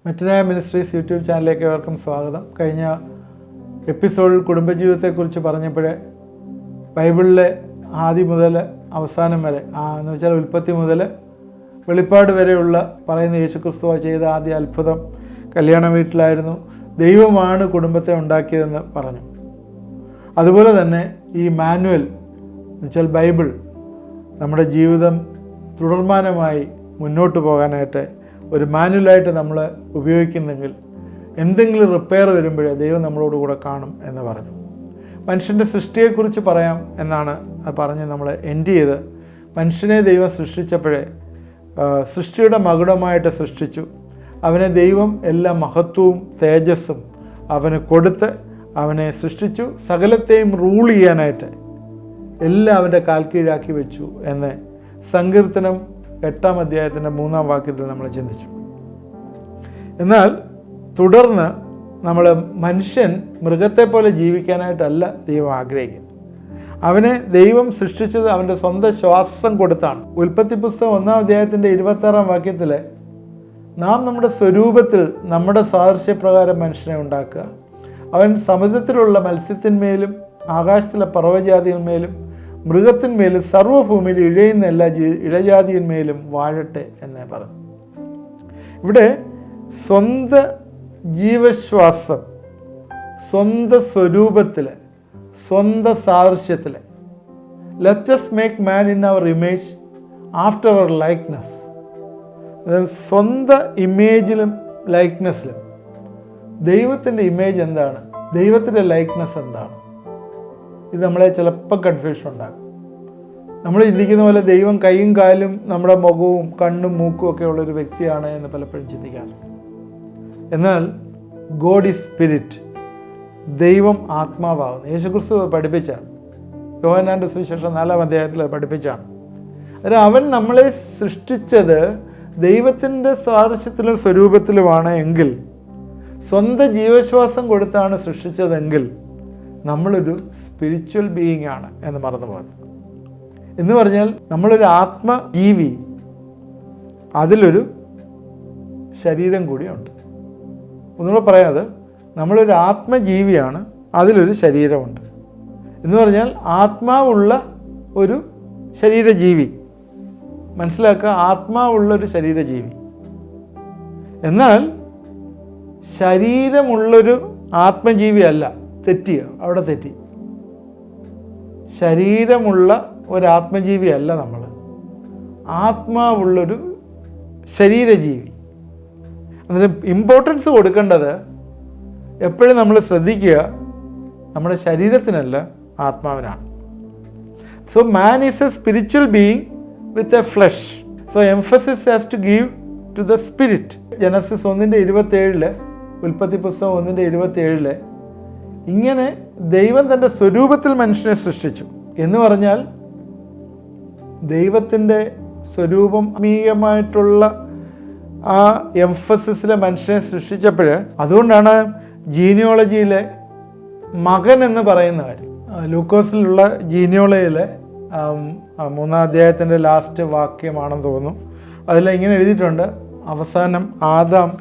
മെറ്റനായ ministries YouTube ചാനലിലേക്ക് ഏവർക്കും സ്വാഗതം. കഴിഞ്ഞ എപ്പിസോഡിൽ കുടുംബജീവിതത്തെക്കുറിച്ച് പറഞ്ഞപ്പോൾ ബൈബിളിലെ ആദ്യം മുതൽ അവസാനം വരെ എന്ന് വെച്ചാൽ ഉൽപ്പത്തി മുതൽ വെളിപ്പാട് വരെയുള്ള പറയുന്ന യേശുക്രിസ്തുവ ചെയ്ത ആദ്യ അത്ഭുതം കല്യാണ വീട്ടിലായിരുന്നു. ദൈവമാണ് കുടുംബത്തെ ഉണ്ടാക്കിയതെന്ന് പറഞ്ഞു. അതുപോലെ തന്നെ ഈ മാനുവൽ എന്നുവെച്ചാൽ ബൈബിൾ നമ്മുടെ ജീവിതം തുടർമാനമായി മുന്നോട്ട് പോകാനായിട്ട് ഒരു മാനുവലായിട്ട് നമ്മൾ ഉപയോഗിക്കുന്നെങ്കിൽ എന്തെങ്കിലും റിപ്പയർ വരുമ്പോഴേ ദൈവം നമ്മളോട് കൂടെ കാണും എന്ന് പറഞ്ഞു. മനുഷ്യൻ്റെ സൃഷ്ടിയെക്കുറിച്ച് പറയാം എന്നാണ് അത് പറഞ്ഞ് നമ്മൾ എൻഡ് ചെയ്ത്. മനുഷ്യനെ ദൈവം സൃഷ്ടിച്ചപ്പോഴേ സൃഷ്ടിയുടെ മകുടമായിട്ട് സൃഷ്ടിച്ചു. അവനെ ദൈവം എല്ലാ മഹത്വവും തേജസ്സും അവന് കൊടുത്ത് അവനെ സൃഷ്ടിച്ചു. സകലത്തെയും റൂൾ ചെയ്യാനായിട്ട് എല്ലാം അവൻ്റെ കാൽക്കീഴാക്കി വെച്ചു എന്ന് സങ്കീർത്തനം 8-ാം അധ്യായത്തിൻ്റെ 3-ാം വാക്യത്തിൽ നമ്മൾ ചിന്തിച്ചു. എന്നാൽ തുടർന്ന് നമ്മൾ മനുഷ്യൻ മൃഗത്തെ പോലെ ജീവിക്കാനായിട്ടല്ല ദൈവം ആഗ്രഹിക്കുന്നത്. അവനെ ദൈവം സൃഷ്ടിച്ചത് അവൻ്റെ സ്വന്തം ശ്വാസം കൊടുത്താണ്. ഉൽപ്പത്തി പുസ്തകം 1-ാം അധ്യായത്തിൻ്റെ 26-ാം വാക്യത്തിൽ നാം നമ്മുടെ സ്വരൂപത്തിൽ നമ്മുടെ സാദൃശ്യപ്രകാരം മനുഷ്യനെ ഉണ്ടാക്കുക, അവൻ സമുദ്രത്തിലുള്ള മത്സ്യത്തിന്മേലും ആകാശത്തിലെ പർവ്വജാതിന്മേലും മൃഗത്തിന്മേലും സർവ്വഭൂമിയിൽ ഇഴയുന്ന എല്ലാ ഇഴജാതിന്മേലും വാഴട്ടെ എന്നേ പറഞ്ഞു. ഇവിടെ സ്വന്തം ജീവശ്വാസം സ്വന്തം സ്വരൂപത്തിൽ സ്വന്തം സാദൃശ്യത്തിൽ let us make man in our image after our likeness. സ്വന്തം ഇമേജിലും ലൈക്ക്നെസ്സിലും ദൈവത്തിൻ്റെ ഇമേജ് എന്താണ്, ദൈവത്തിൻ്റെ ലൈക്ക്നെസ് എന്താണ്? ഇത് നമ്മളെ ചിലപ്പോൾ കൺഫ്യൂഷൻ ഉണ്ടാകും. നമ്മൾ ചിന്തിക്കുന്ന പോലെ ദൈവം കൈയും കാലും നമ്മുടെ മുഖവും കണ്ണും മൂക്കും ഒക്കെ ഉള്ളൊരു വ്യക്തിയാണ് എന്ന് പലപ്പോഴും ചിന്തിക്കാറുണ്ട്. എന്നാൽ ഗോഡ് ഈസ് സ്പിരിറ്റ്, ദൈവം ആത്മാവാകുന്നു. യേശുക്രിസ്തു പഠിപ്പിച്ചാണ്. യോഹന്നാൻ്റെ സുവിശേഷം 4-ാം അധ്യായത്തിൽ പഠിപ്പിച്ചാണ്. അതായത് അവൻ നമ്മളെ സൃഷ്ടിച്ചത് ദൈവത്തിൻ്റെ സാദൃശ്യത്തിലും സ്വരൂപത്തിലുമാണ് എങ്കിൽ, സ്വന്തം ജീവശ്വാസം കൊടുത്താണ് സൃഷ്ടിച്ചതെങ്കിൽ നമ്മളൊരു സ്പിരിച്വൽ ബീയിങ് ആണ് എന്ന് മറന്നു പോകുന്നത്. എന്ന് പറഞ്ഞാൽ നമ്മളൊരു ആത്മജീവി, അതിലൊരു ശരീരം കൂടിയുണ്ട്. ഒന്നുകൂടെ പറയാതെ, നമ്മളൊരു ആത്മജീവിയാണ്, അതിലൊരു ശരീരമുണ്ട്. എന്ന് പറഞ്ഞാൽ ആത്മാവുള്ള ഒരു ശരീരജീവി. മനസ്സിലാക്കുക, ആത്മാവുള്ളൊരു ശരീരജീവി. എന്നാൽ ശരീരമുള്ളൊരു ആത്മജീവി അല്ല. തെറ്റിയോ? അവിടെ തെറ്റി. ശരീരമുള്ള ഒരാത്മജീവി അല്ല നമ്മൾ, ആത്മാവുള്ളൊരു ശരീരജീവി. അതിന് ഇമ്പോർട്ടൻസ് കൊടുക്കേണ്ടത് എപ്പോഴും നമ്മൾ ശ്രദ്ധിക്കുക, നമ്മുടെ ശരീരത്തിനല്ല, ആത്മാവിനാണ്. So man is a spiritual being with a flesh. So emphasis has to give to the spirit. Genesis 1:27, ഉൽപ്പത്തി പുസ്തകം 1:27 ഇങ്ങനെ ദൈവം തൻ്റെ സ്വരൂപത്തിൽ മനുഷ്യനെ സൃഷ്ടിച്ചു എന്ന് പറഞ്ഞാൽ ദൈവത്തിൻ്റെ സ്വരൂപമീയമായിട്ടുള്ള ആ എംഫസിസിലെ മനുഷ്യനെ സൃഷ്ടിച്ചപ്പോൾ, അതുകൊണ്ടാണ് ജീനിയോളജിയിലെ മകൻ എന്ന് പറയുന്ന കാര്യം. ലൂക്കോസിലുള്ള ജീനിയോളജിയിലെ 3-ാം അധ്യായത്തിൻ്റെ ലാസ്റ്റ് വാക്യമാണെന്ന് തോന്നുന്നു. അതിൽ ഇങ്ങനെ എഴുതിയിട്ടുണ്ട്, അവസാനം ആദാം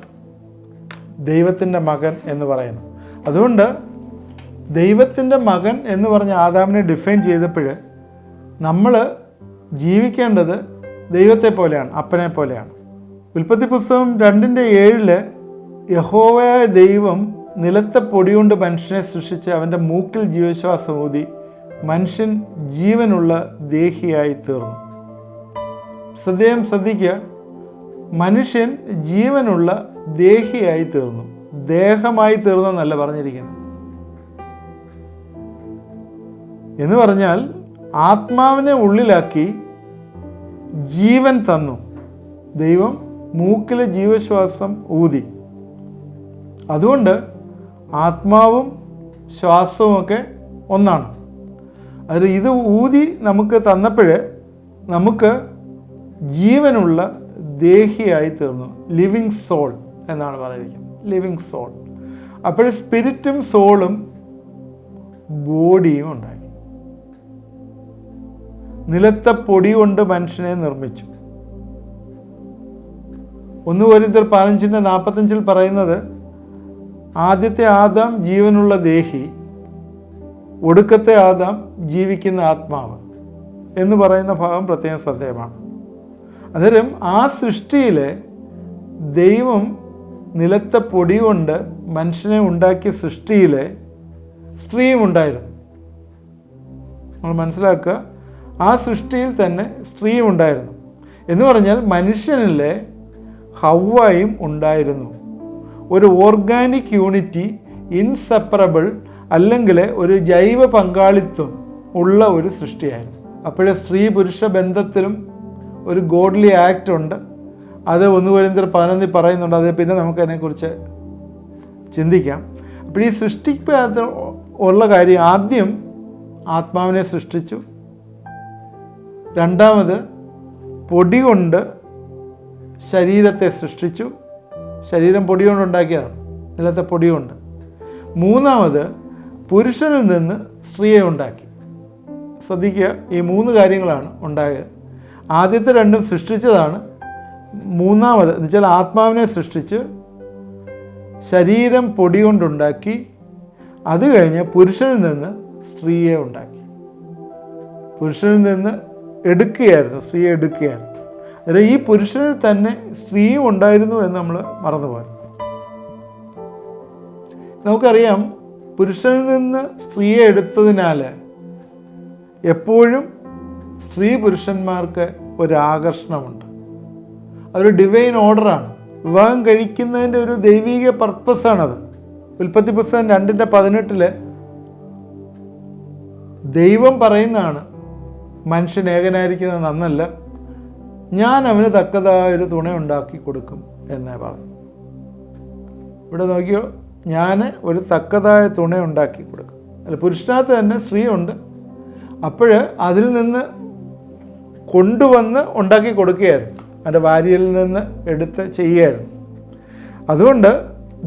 ദൈവത്തിൻ്റെ മകൻ എന്ന് പറയുന്നു. അതുകൊണ്ട് ദൈവത്തിൻ്റെ മകൻ എന്ന് പറഞ്ഞ ആദാമിനെ ഡിഫൈൻ ചെയ്തപ്പോൾ നമ്മൾ ജീവിക്കേണ്ടത് ദൈവത്തെ പോലെയാണ്, അപ്പനെ പോലെയാണ്. ഉൽപ്പത്തി പുസ്തകം 2:7 യഹോവയായ ദൈവം നിലത്തെ പൊടികൊണ്ട് മനുഷ്യനെ സൃഷ്ടിച്ച് അവൻ്റെ മൂക്കിൽ ജീവശ്വാസം ഊതി മനുഷ്യൻ ജീവനുള്ള ദേഹിയായി തീർന്നു. ശ്രദ്ധിക്കുക, മനുഷ്യൻ ജീവനുള്ള ദേഹിയായി തീർന്നു, ദേഹമായി തീർന്നെന്നല്ല പറഞ്ഞിരിക്കുന്നത്. എന്ന് പറഞ്ഞാൽ ആത്മാവിനെ ഉള്ളിലാക്കി ജീവൻ തന്നു. ദൈവം മൂക്കിലെ ജീവശ്വാസം ഊതി. അതുകൊണ്ട് ആത്മാവും ശ്വാസവും ഒക്കെ ഒന്നാണ്. അതിൽ ഇത് ഊതി നമുക്ക് തന്നപ്പോൾ നമുക്ക് ജീവനുള്ള ദേഹിയായി തീർന്നു. ലിവിങ് സോൾ എന്നാണ് പറഞ്ഞിരിക്കുന്നത്, ലിവിങ് സോൾ. അപ്പോൾ സ്പിരിറ്റും സോളും ബോഡിയും ഉണ്ടായി. നിലത്തെ പൊടി കൊണ്ട് മനുഷ്യനെ നിർമ്മിച്ചു. 1 കൊരിന്ത്യർ 15:45 പറയുന്നത്, ആദ്യത്തെ ആദാം ജീവനുള്ള ദേഹി, ഒടുക്കത്തെ ആദാം ജീവിക്കുന്ന ആത്മാവ് എന്ന് പറയുന്ന ഭാഗം പ്രത്യേകം ശ്രദ്ധേയമാണ്. അന്നേരം ആ സൃഷ്ടിയിൽ ദൈവം നിലത്തെ പൊടി കൊണ്ട് മനുഷ്യനെ ഉണ്ടാക്കിയ സൃഷ്ടിയിൽ സ്ത്രീയും ഉണ്ടായിരുന്നു. നമ്മൾ മനസ്സിലാക്കുക, ആ സൃഷ്ടിയിൽ തന്നെ സ്ത്രീയും ഉണ്ടായിരുന്നു എന്ന് പറഞ്ഞാൽ മനുഷ്യനിലെ ഹവ്വായും ഉണ്ടായിരുന്നു. ഒരു ഓർഗാനിക് യൂണിറ്റി, ഇൻസെപ്പറബിൾ, അല്ലെങ്കിൽ ഒരു ജൈവ പങ്കാളിത്വം ഉള്ള ഒരു സൃഷ്ടിയായിരുന്നു. അപ്പോഴേ സ്ത്രീ പുരുഷ ബന്ധത്തിലും ഒരു ഗോഡ്ലി ആക്ട് ഉണ്ട്. അത് 1 കൊരിന്ത്യർ 11 പറയുന്നുണ്ട്. അത് പിന്നെ നമുക്കതിനെക്കുറിച്ച് ചിന്തിക്കാം. അപ്പോൾ ഈ സൃഷ്ടിക്കകത്ത് ഉള്ള കാര്യം, ആദ്യം ആത്മാവിനെ സൃഷ്ടിച്ചു, രണ്ടാമത് പൊടി കൊണ്ട് ശരീരത്തെ സൃഷ്ടിച്ചു. ശരീരം പൊടി കൊണ്ടുണ്ടാക്കിയതാണ്, നിലത്തെ പൊടി കൊണ്ട്. മൂന്നാമത് പുരുഷനിൽ നിന്ന് സ്ത്രീയെ ഉണ്ടാക്കി. ശ്രദ്ധിക്കുക, ഈ 3 കാര്യങ്ങളാണ് ഉണ്ടായത്. ആദ്യത്തെ 2 സൃഷ്ടിച്ചതാണ്. മൂന്നാമത് എന്ന് വെച്ചാൽ ആത്മാവിനെ സൃഷ്ടിച്ച് ശരീരം പൊടി കൊണ്ടുണ്ടാക്കി. അത് കഴിഞ്ഞ് പുരുഷനിൽ നിന്ന് സ്ത്രീയെ ഉണ്ടാക്കി. പുരുഷനിൽ നിന്ന് എടുക്കുകയായിരുന്നു, സ്ത്രീയെ എടുക്കുകയായിരുന്നു. അതായത് ഈ പുരുഷനിൽ തന്നെ സ്ത്രീയും ഉണ്ടായിരുന്നു എന്ന് നമ്മൾ മറന്നുപോയി. നമുക്കറിയാം, പുരുഷനിൽ നിന്ന് സ്ത്രീയെ എടുത്തതിനാൽ എപ്പോഴും സ്ത്രീ പുരുഷന്മാർക്ക് ഒരാകർഷണമുണ്ട്. അതൊരു ഡിവൈൻ ഓർഡറാണ്. വിവാഹം കഴിക്കുന്നതിൻ്റെ ഒരു ദൈവിക പർപ്പസാണത്. ഉൽപ്പത്തി പുസ്തകം 2:18 ദൈവം പറയുന്നതാണ്, മനുഷ്യൻ ഏകനായിരിക്കുന്നത് നന്നല്ല, ഞാൻ അവന് തക്കതായൊരു തുണ ഉണ്ടാക്കി കൊടുക്കും എന്നേ പറഞ്ഞു. ഇവിടെ നോക്കിയോ, ഞാൻ ഒരു തക്കതായ തുണ ഉണ്ടാക്കി കൊടുക്കും. അല്ല, പുരുഷനകത്ത് തന്നെ സ്ത്രീയുണ്ട്. അപ്പോൾ അതിൽ നിന്ന് കൊണ്ടുവന്ന് ഉണ്ടാക്കി കൊടുക്കുകയായിരുന്നു, എൻ്റെ ഭാര്യയിൽ നിന്ന് എടുത്ത് ചെയ്യുകയായിരുന്നു. അതുകൊണ്ട്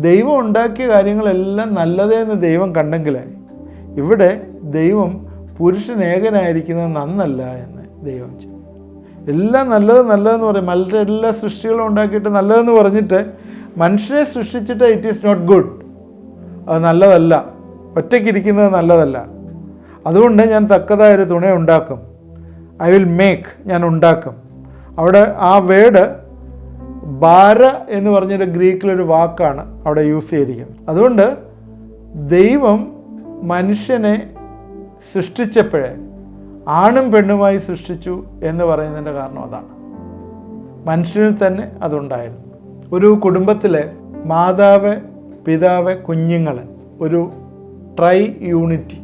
ദൈവം ഉണ്ടാക്കിയ കാര്യങ്ങളെല്ലാം നല്ലതെന്ന് ദൈവം കണ്ടെങ്കിൽ ഇവിടെ ദൈവം പുരുഷൻ ഏകനായിരിക്കുന്നത് നന്നല്ല എന്ന് ദൈവം ചെയ്യും. എല്ലാം നല്ലതെന്ന് പറയും. എല്ലാ സൃഷ്ടികളും ഉണ്ടാക്കിയിട്ട് നല്ലതെന്ന് പറഞ്ഞിട്ട് മനുഷ്യനെ സൃഷ്ടിച്ചിട്ട് ഇറ്റ് ഈസ് നോട്ട് ഗുഡ്, അത് നല്ലതല്ല, ഒറ്റയ്ക്കിരിക്കുന്നത് നല്ലതല്ല. അതുകൊണ്ട് ഞാൻ തക്കതായൊരു തുണ ഉണ്ടാക്കും, ഐ വിൽ മേക്ക്, ഞാൻ ഉണ്ടാക്കും. അവിടെ ആ വേർഡ് ബാര എന്ന് പറഞ്ഞൊരു ഗ്രീക്കിലൊരു വാക്കാണ് അവിടെ യൂസ് ചെയ്തിരിക്കുന്നത്. അതുകൊണ്ട് ദൈവം മനുഷ്യനെ സൃഷ്ടിച്ചപ്പോഴേ ആണും പെണ്ണുമായി സൃഷ്ടിച്ചു എന്ന് പറയുന്നതിൻ്റെ കാരണം അതാണ്. മനുഷ്യനിൽ തന്നെ അതുണ്ടായിരുന്നു. ഒരു കുടുംബത്തിലെ മാതാവ്, പിതാവ്, കുഞ്ഞുങ്ങൾ, ഒരു ട്രൈ യൂണിറ്റി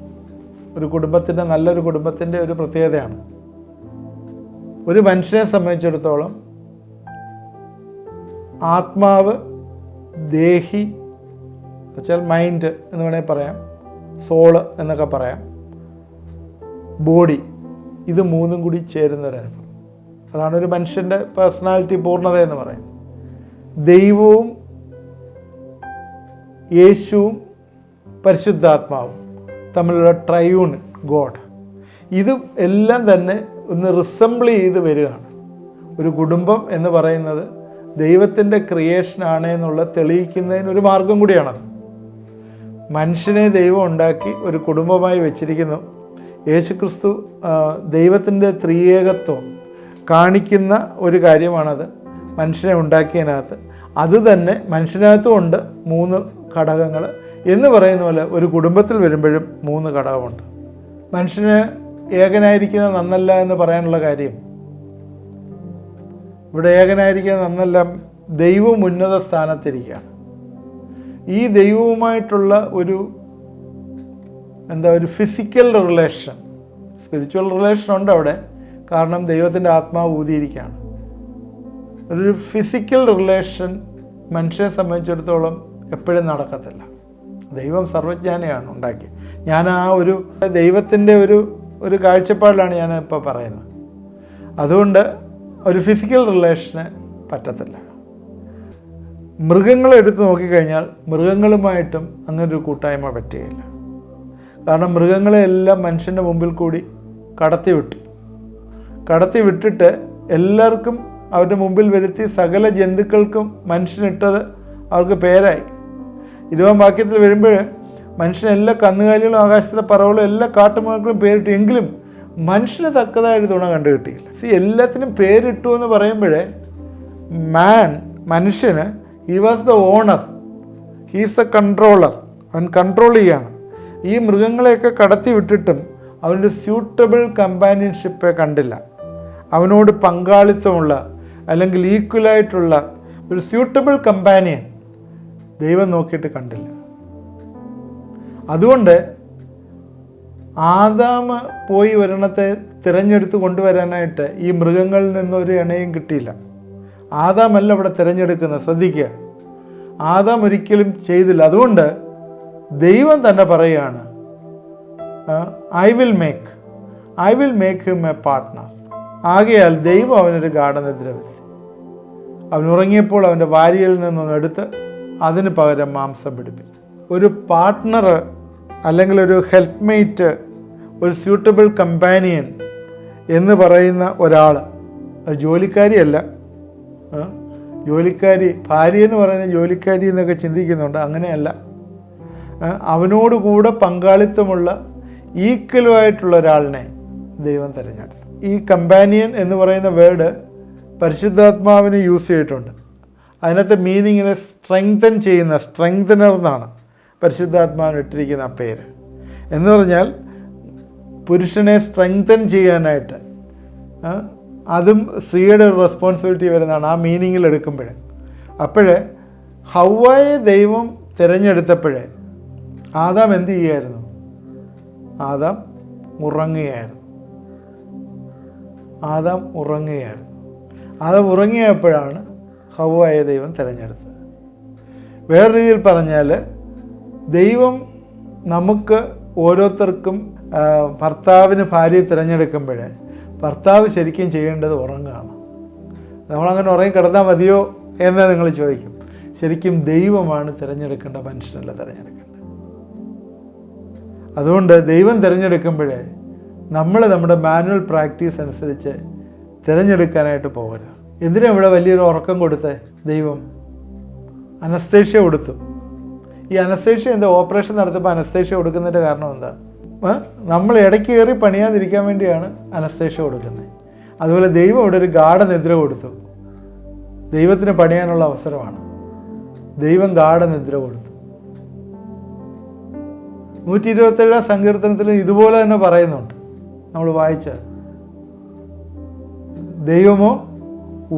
ഒരു കുടുംബത്തിൻ്റെ, നല്ലൊരു കുടുംബത്തിൻ്റെ ഒരു പ്രത്യേകതയാണ്. ഒരു മനുഷ്യനെ സംബന്ധിച്ചിടത്തോളം ആത്മാവ്, ദേഹി എന്നുവെച്ചാൽ മൈൻഡ് എന്ന് വേണമെങ്കിൽ പറയാം, സോള് എന്നൊക്കെ പറയാം, ബോഡി, ഇത് 3 കൂടി ചേരുന്നൊരനുഭവം. അതാണ് ഒരു മനുഷ്യൻ്റെ പേഴ്സണാലിറ്റി പൂർണ്ണത എന്ന് പറയുന്നത്. ദൈവവും യേശുവും പരിശുദ്ധാത്മാവും തമ്മിലുള്ള ട്രയൂൺ ഗോഡ്, ഇത് എല്ലാം തന്നെ ഒന്ന് റിസംബിൾ ചെയ്ത് വരികയാണ്. ഒരു കുടുംബം എന്ന് പറയുന്നത് ദൈവത്തിൻ്റെ ക്രിയേഷനാണ് എന്നുള്ള തെളിയിക്കുന്നതിനൊരു മാർഗം കൂടിയാണത്. മനുഷ്യനെ ദൈവം ഉണ്ടാക്കി ഒരു കുടുംബമായി വെച്ചിരിക്കുന്നു. യേശുക്രിസ്തു ദൈവത്തിൻ്റെ ത്രിയേകത്വം കാണിക്കുന്ന ഒരു കാര്യമാണത്. മനുഷ്യനെ ഉണ്ടാക്കിയതിനകത്ത് അത് തന്നെ മനുഷ്യനകത്തും ഉണ്ട് 3 ഘടകങ്ങൾ എന്ന് പറയുന്ന പോലെ ഒരു കുടുംബത്തിൽ വരുമ്പോഴും 3 ഘടകമുണ്ട്. മനുഷ്യന് ഏകനായിരിക്കുന്നത് നന്നല്ല എന്ന് പറയാനുള്ള കാര്യം, ഇവിടെ ഏകനായിരിക്കുന്നത് നന്നല്ല, ദൈവം ഉന്നത സ്ഥാനത്തിരിക്കുകയാണ്. ഈ ദൈവവുമായിട്ടുള്ള ഒരു ഒരു ഫിസിക്കൽ റിലേഷൻ, സ്പിരിച്വൽ റിലേഷൻ ഉണ്ട് അവിടെ, കാരണം ദൈവത്തിൻ്റെ ആത്മാവ് ഊതിയിരിക്കുകയാണ്. ഒരു ഫിസിക്കൽ റിലേഷൻ മനുഷ്യനെ സംബന്ധിച്ചിടത്തോളം എപ്പോഴും നടക്കത്തില്ല. ദൈവം സർവജ്ഞാനിയാണ് ഉണ്ടാക്കി. ഞാൻ ആ ഒരു ദൈവത്തിൻ്റെ ഒരു കാഴ്ചപ്പാടിലാണ് ഞാൻ ഇപ്പോൾ പറയുന്നത്. അതുകൊണ്ട് ഒരു ഫിസിക്കൽ റിലേഷന് പറ്റത്തില്ല. മൃഗങ്ങളെ എടുത്ത് നോക്കിക്കഴിഞ്ഞാൽ മൃഗങ്ങളുമായിട്ടും അങ്ങനൊരു കൂട്ടായ്മ പറ്റുകയില്ല. കാരണം മൃഗങ്ങളെല്ലാം മനുഷ്യൻ്റെ മുമ്പിൽ കൂടി കടത്തി വിട്ടിട്ട് എല്ലാവർക്കും അവരുടെ മുമ്പിൽ വരുത്തി സകല ജന്തുക്കൾക്കും മനുഷ്യനിട്ടത് അവർക്ക് പേരായി. 20 വാക്യത്തിൽ വരുമ്പോൾ മനുഷ്യന് എല്ലാ കന്നുകാലികളും ആകാശത്തിലെ പറവകളും എല്ലാ കാട്ടുമൃഗങ്ങളും പേരിട്ടു, എങ്കിലും മനുഷ്യന് തക്കതായൊരു തുണ കണ്ടു കിട്ടിയില്ല. എല്ലാത്തിനും പേരിട്ടു എന്ന് പറയുമ്പോഴേ മനുഷ്യന് he was the owner, he's the controller. അവൻ കൺട്രോൾ ചെയ്യാണ്. ഈ മൃഗങ്ങളെയൊക്കെ കടത്തി വിട്ടിട്ടും അവനൊരു സ്യൂട്ടബിൾ കമ്പാനിയൻഷിപ്പെ കണ്ടില്ല. അവനോട് പങ്കാളിത്തമുള്ള അല്ലെങ്കിൽ ഈക്വലായിട്ടുള്ള ഒരു സ്യൂട്ടബിൾ കമ്പാനിയൻ ദൈവം നോക്കിയിട്ട് കണ്ടില്ല. അതുകൊണ്ട് ആദാം പോയി ഒരെണ്ണത്തെ തിരഞ്ഞെടുത്ത് കൊണ്ടുവരാനായിട്ട് ഈ മൃഗങ്ങളിൽ നിന്നൊരു ഇണയും കിട്ടിയില്ല. ആദാമല്ല ഇവിടെ തിരഞ്ഞെടുക്കുന്നത്. ശ്രദ്ധിക്കുക, ആദാം ഒരിക്കലും ചെയ്തില്ല. അതുകൊണ്ട് ദൈവം തന്നെ പറയുകയാണ്, I will make him A partner. ആകയാൽ ദൈവം അവനൊരു ഗാഠനിദ്ര വരുത്തി. അവൻ ഉറങ്ങിയപ്പോൾ അവൻ്റെ വാരിയിൽ നിന്നൊന്നെടുത്ത് അതിന് പകരം മാംസം പിടിപ്പിച്ചു. ഒരു പാർട്ട്ണർ അല്ലെങ്കിൽ ഒരു ഹെൽപ്പ്മേറ്റ്, ഒരു സ്യൂട്ടബിൾ കമ്പാനിയൻ എന്ന് പറയുന്ന ഒരാൾ, അത് ജോലിക്കാരിയല്ല. ജോലിക്കാരി, ഭാര്യ എന്ന് പറയുന്ന ജോലിക്കാരി എന്നൊക്കെ ചിന്തിക്കുന്നുണ്ട്. അങ്ങനെയല്ല. അവനോടുകൂടെ പങ്കാളിത്തമുള്ള ഈക്വലുമായിട്ടുള്ള ഒരാളിനെ ദൈവം തിരഞ്ഞെടുത്തു. ഈ കമ്പാനിയൻ എന്ന് പറയുന്ന വേർഡ് പരിശുദ്ധാത്മാവിന് യൂസ് ചെയ്തിട്ടുണ്ട്. അതിനകത്ത് മീനിങ്ങിനെ സ്ട്രെങ്തൻ ചെയ്യുന്ന, സ്ട്രെങ്തനർ എന്നാണ് പരിശുദ്ധാത്മാവിന് ഇട്ടിരിക്കുന്ന പേര്. എന്ന് പറഞ്ഞാൽ പുരുഷനെ സ്ട്രെങ്തൻ ചെയ്യാനായിട്ട് അതും സ്ത്രീയുടെ ഒരു റെസ്പോൺസിബിലിറ്റി വരുന്നതാണ് ആ മീനിങ്ങിൽ എടുക്കുമ്പോൾ. അപ്പോഴേ ഹവ്വയെ ദൈവം തിരഞ്ഞെടുത്തപ്പോഴേ ആദാം എന്ത് ചെയ്യുമായിരുന്നു? ആദാം ഉറങ്ങുകയായിരുന്നു. ആദാം ഉറങ്ങിയപ്പോഴാണ് ഹവ്വയെ ദൈവം തിരഞ്ഞെടുത്തത്. വേറെ രീതിയിൽ പറഞ്ഞാൽ ദൈവം നമുക്ക് ഓരോരുത്തർക്കും ഭർത്താവിന് ഭാര്യയെ തിരഞ്ഞെടുക്കുമ്പോൾ ഭർത്താവ് ശരിക്കും ചെയ്യേണ്ടത് ഉറങ്ങുകയാണ്. നമ്മളങ്ങനെ ഉറങ്ങി കിടന്നാൽ മതിയോ എന്ന് നിങ്ങൾ ചോദിക്കും. ശരിക്കും ദൈവമാണ് തിരഞ്ഞെടുക്കേണ്ട, മനുഷ്യനല്ല തിരഞ്ഞെടുക്കേണ്ടത്. അതുകൊണ്ട് ദൈവം തിരഞ്ഞെടുക്കുമ്പോഴേ നമ്മൾ നമ്മുടെ മാനുവൽ പ്രാക്ടീസ് അനുസരിച്ച് തിരഞ്ഞെടുക്കാനായിട്ട് പോകരുത്. എന്തിനാ ഇവിടെ വലിയൊരു ഉറക്കം കൊടുത്തേ? ദൈവം അനസ്തേഷ്യ കൊടുത്തു. ഈ അനസ്തേഷ്യ എന്താ? ഓപ്പറേഷൻ നടത്തുമ്പോൾ അനസ്തേഷ്യ കൊടുക്കുന്നതിൻ്റെ കാരണം എന്താ? നമ്മൾ ഇടയ്ക്ക് കയറി പണിയാതിരിക്കാൻ വേണ്ടിയാണ് അനസ്തേഷ്യ കൊടുക്കുന്നത്. അതുപോലെ ദൈവം ഇവിടെ ഒരു ഗാഠനിദ്ര കൊടുത്തു. ദൈവത്തിന് പണിയാനുള്ള അവസരമാണ്. ദൈവം ഗാഠനിദ്ര കൊടുത്തു. 127 സങ്കീർത്തനത്തിൽ ഇതുപോലെ തന്നെ പറയുന്നുണ്ട്. നമ്മൾ വായിച്ച ദൈവമോ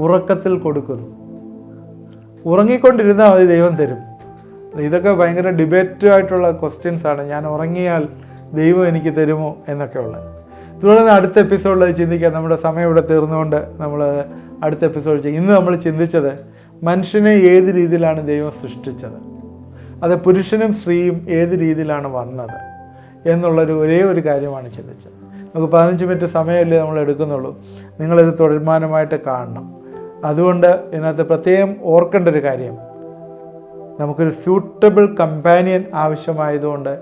ഉറക്കത്തിൽ കൊടുക്കുന്നു. ഉറങ്ങിക്കൊണ്ടിരുന്നാൽ മതി, ദൈവം തരും. ഇതൊക്കെ ഭയങ്കര ഡിബേറ്റായിട്ടുള്ള ക്വസ്റ്റ്യൻസാണ്. ഞാൻ ഉറങ്ങിയാൽ ദൈവം എനിക്ക് തരുമോ എന്നൊക്കെ ഉള്ളത്. തുടർന്ന് അടുത്ത എപ്പിസോഡിൽ ചിന്തിക്കാം. നമ്മുടെ സമയം ഇവിടെ തീർന്നുകൊണ്ട് നമ്മൾ അടുത്ത എപ്പിസോഡ് ചെയ്യും. ഇന്ന് നമ്മൾ ചിന്തിച്ചത് മനുഷ്യനെ ഏത് രീതിയിലാണ് ദൈവം സൃഷ്ടിച്ചത്, അത് പുരുഷനും സ്ത്രീയും ഏത് രീതിയിലാണ് വന്നത് എന്നുള്ളൊരു ഒരേ ഒരു കാര്യമാണ് ചിന്തിച്ചത്. നമുക്ക് 15 മിനിറ്റ് സമയമല്ലേ നമ്മൾ എടുക്കുന്നുള്ളൂ. നിങ്ങളിത് തുടർമാനമായിട്ട് കാണണം. അതുകൊണ്ട് ഇതിനകത്ത് പ്രത്യേകം ഓർക്കേണ്ട ഒരു കാര്യം, നമുക്കൊരു സ്യൂട്ടബിൾ കമ്പാനിയൻ ആവശ്യമായതുകൊണ്ട്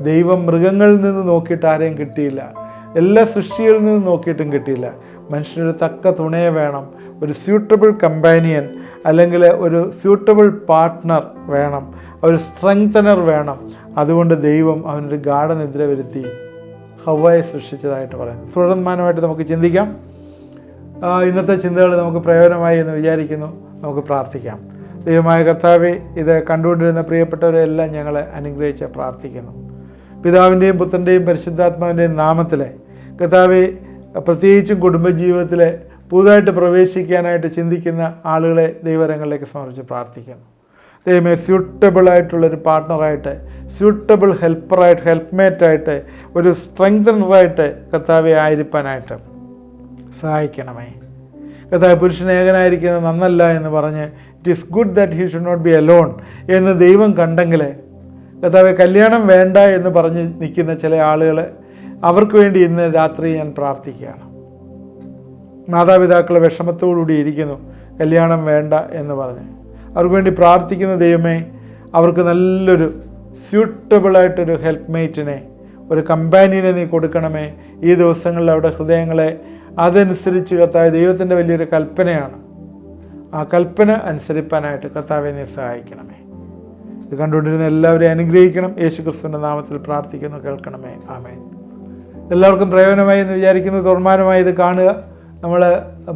ദൈവം മൃഗങ്ങളിൽ നിന്ന് നോക്കിയിട്ട് ആരെയും കിട്ടിയില്ല, എല്ലാ സൃഷ്ടികളിൽ നിന്നും നോക്കിയിട്ടും കിട്ടിയില്ല. മനുഷ്യനൊരു തക്ക തുണയെ വേണം, ഒരു സ്യൂട്ടബിൾ കമ്പാനിയൻ അല്ലെങ്കിൽ ഒരു സ്യൂട്ടബിൾ പാർട്ട്ണർ വേണം, ഒരു സ്ട്രെങ്തനർ വേണം. അതുകൊണ്ട് ദൈവം അവനൊരു ഗാഠനിദ്ര വരുത്തി ഹവ്വയെ സൃഷ്ടിച്ചതായിട്ട് പറയുന്നു. തുടർമാനമായിട്ട് നമുക്ക് ചിന്തിക്കാം. ഇന്നത്തെ ചിന്തകൾ നമുക്ക് പ്രയോജനമായി എന്ന് വിചാരിക്കുന്നു. നമുക്ക് പ്രാർത്ഥിക്കാം. ദൈവമായ കർത്താവേ, ഇത് കണ്ടുകൊണ്ടിരുന്ന പ്രിയപ്പെട്ടവരെല്ലാം ഞങ്ങളെ അനുഗ്രഹിച്ച് പ്രാർത്ഥിക്കുന്നു. പിതാവിൻ്റെയും പുത്രൻ്റെയും പരിശുദ്ധാത്മാവിൻ്റെയും നാമത്തിലെ കർത്താവേ, പ്രത്യേകിച്ചും കുടുംബജീവിതത്തിലെ പുതുതായിട്ട് പ്രവേശിക്കാനായിട്ട് ചിന്തിക്കുന്ന ആളുകളെ ദൈവരങ്ങളിലേക്ക് സമർപ്പിച്ച് പ്രാർത്ഥിക്കുന്നു. ദൈവമേ, സ്യൂട്ടബിളായിട്ടുള്ളൊരു പാർട്ട്ണറായിട്ട്, സ്യൂട്ടബിൾ ഹെൽപ്പറായിട്ട്, ഹെൽപ്പ്മേറ്റായിട്ട്, ഒരു സ്ട്രെങ്തനറായിട്ട് കർത്താവെ ആയിരിക്കാനായിട്ട് സഹായിക്കണമേ. കർത്താവ് പുരുഷൻ ഏകനായിരിക്കുന്നത് നന്നല്ല എന്ന് പറഞ്ഞ് it is good that he should not be alone എന്ന് ദൈവം കണ്ടെങ്കിൽ കർത്താവെ, കല്യാണം വേണ്ട എന്ന് പറഞ്ഞ് നിൽക്കുന്ന ചില ആളുകൾ, അവർക്ക് വേണ്ടി ഇന്ന് രാത്രി ഞാൻ പ്രാർത്ഥിക്കുകയാണ്. മാതാപിതാക്കൾ വിഷമത്തോടുകൂടി ഇരിക്കുന്നു, കല്യാണം വേണ്ട എന്ന് പറഞ്ഞ്. അവർക്ക് വേണ്ടി പ്രാർത്ഥിക്കുന്ന ദൈവമേ, അവർക്ക് നല്ലൊരു സ്യൂട്ടബിളായിട്ടൊരു ഹെൽപ്പ്മേറ്റിനെ, ഒരു കമ്പാനിയനെ നീ കൊടുക്കണമേ. ഈ ദിവസങ്ങളിൽ അവരുടെ ഹൃദയങ്ങളെ അതനുസരിച്ച് കർത്താവ്, ദൈവത്തിൻ്റെ വലിയൊരു കൽപ്പനയാണ് ആ കൽപ്പന അനുസരിപ്പാനായിട്ട് കർത്താവെ നീ സഹായിക്കണമേ. ഇത് കണ്ടുകൊണ്ടിരുന്ന എല്ലാവരെയും അനുഗ്രഹിക്കണം. യേശുക്രിസ്തുവിൻ്റെ നാമത്തിൽ പ്രാർത്ഥിക്കുന്നു, കേൾക്കണമേ. ആമേൻ. എല്ലാവർക്കും പ്രയോജനമായി എന്ന് വിചാരിക്കുന്നു. തുടർമാനമായി ഇത് കാണുക. നമ്മൾ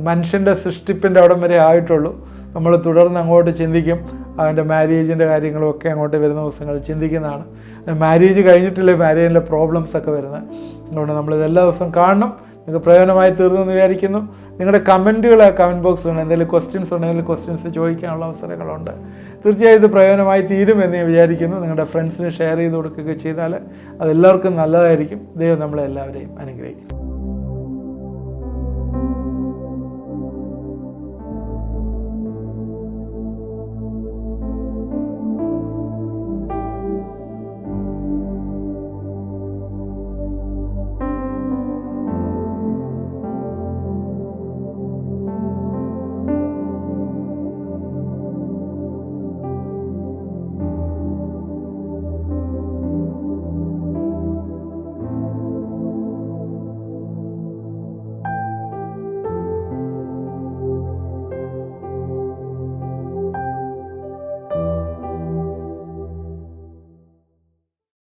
മനുഷ്യൻ്റെ സൃഷ്ടിപ്പിൻ്റെ അവിടം വരെ ആയിട്ടുള്ളൂ. നമ്മൾ തുടർന്ന് അങ്ങോട്ട് ചിന്തിക്കും. അവൻ്റെ മാരേജിൻ്റെ കാര്യങ്ങളൊക്കെ അങ്ങോട്ട് വരുന്ന ദിവസങ്ങളിൽ ചിന്തിക്കുന്നതാണ്. മാരേജ് കഴിഞ്ഞിട്ടില്ലേ മാരേജിലെ പ്രോബ്ലംസൊക്കെ വരുന്നത്. അതുകൊണ്ട് നമ്മളിത് എല്ലാ ദിവസവും കാണണം. നിങ്ങൾക്ക് പ്രയോജനമായി തീർന്നു എന്ന് വിചാരിക്കുന്നു. നിങ്ങളുടെ കമൻറ്റുകൾ കമൻറ്റ് ബോക്സിലുണ്ട്. എന്തെങ്കിലും ക്വസ്റ്റ്യൻസ് ഉണ്ടെങ്കിൽ ക്വസ്റ്റ്യൻസ് ചോദിക്കാനുള്ള അവസരങ്ങളുണ്ട്. തീർച്ചയായും ഇത് പ്രയോജനമായി തീരുമെന്ന് ഞാൻ വിചാരിക്കുന്നു. നിങ്ങളുടെ ഫ്രണ്ട്സിന് ഷെയർ ചെയ്ത് കൊടുക്കുകയൊക്കെ ചെയ്താൽ അതെല്ലാവർക്കും നല്ലതായിരിക്കും. ദൈവം നമ്മളെല്ലാവരെയും അനുഗ്രഹിക്കും.